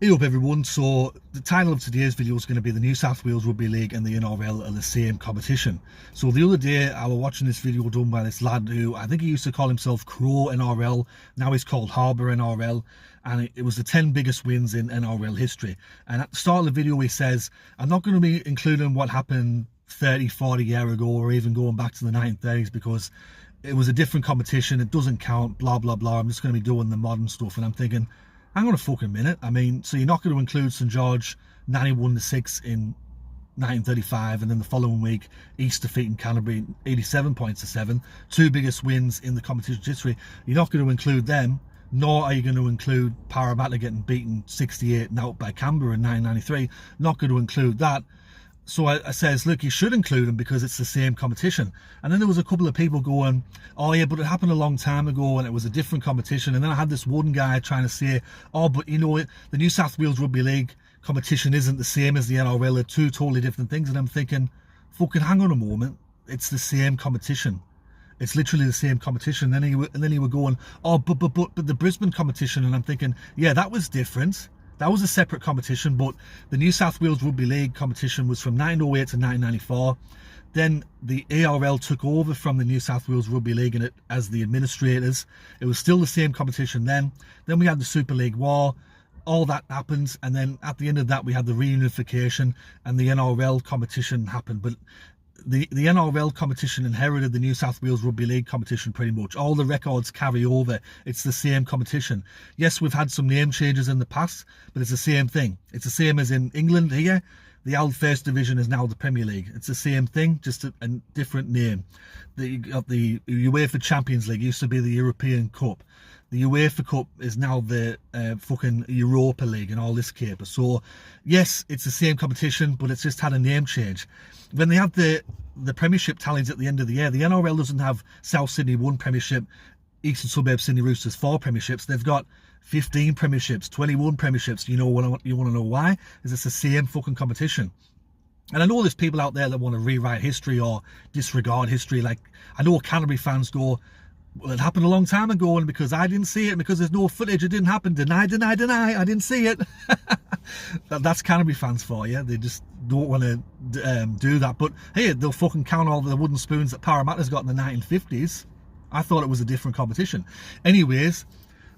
Hey up everyone, so the title of today's video is going to be the New South Wales Rugby League and the NRL are the same competition. So the other day I was watching this video done by this lad who, I think he used to call himself Crow NRL, now he's called Harbour NRL, and it was the 10 biggest wins in NRL history. And at the start of the video he says, I'm not going to be including what happened 30, 40 years ago or even going back to the 1930s because it was a different competition, it doesn't count, blah blah blah, I'm just going to be doing the modern stuff. And I'm thinking, hang on a fucking minute. I mean, so you're not going to include St George 91-6 in 1935, and then the following week East defeating Canterbury 87 points to 7, two biggest wins in the competition's history. You're not going to include them, nor are you going to include Parramatta getting beaten 68-0 by Canberra in 1993. Not going to include that. So I says, look, you should include them because it's the same competition. And then there was a couple of people going, oh yeah, but it happened a long time ago and it was a different competition. And then I had this one guy trying to say, oh, but you know, the New South Wales Rugby League competition isn't the same as the NRL, they're two totally different things. And I'm thinking, fucking hang on a moment, it's the same competition. It's literally the same competition. And then he were going, oh, but the Brisbane competition. And I'm thinking, yeah, that was different. That was a separate competition, but the New South Wales Rugby League competition was from 1908 to 1994. Then the ARL took over from the New South Wales Rugby League and as the administrators. It was still the same competition then. Then we had the Super League War. All that happened, and then at the end of that we had the reunification and the NRL competition happened. But the NRL competition inherited the New South Wales Rugby League competition pretty much. All the records carry over. It's the same competition. Yes, we've had some name changes in the past, but it's the same thing. It's the same as in England here. The old First Division is now the Premier League. It's the same thing, just a different name. The UEFA Champions League used to be the European Cup. The UEFA Cup is now the fucking Europa League and all this caper. So, yes, it's the same competition, but it's just had a name change. When they have the Premiership tallies at the end of the year, the NRL doesn't have South Sydney 1 Premiership, Eastern Suburbs Sydney Roosters 4 Premierships. They've got 15 Premierships, 21 Premierships. You know what you want to know why? Is it's the same fucking competition. And I know there's people out there that want to rewrite history or disregard history. Like, I know Canterbury fans go, well, it happened a long time ago, and because I didn't see it, because there's no footage, it didn't happen. Deny, I didn't see it. That's Canterbury fans for you. They just don't want to do that. But hey, they'll fucking count all the wooden spoons that Parramatta's got in the 1950s. I thought it was a different competition. Anyways,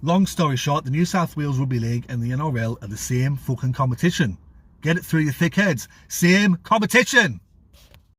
long story short, the New South Wales Rugby League and the NRL are the same fucking competition. Get it through your thick heads. Same competition.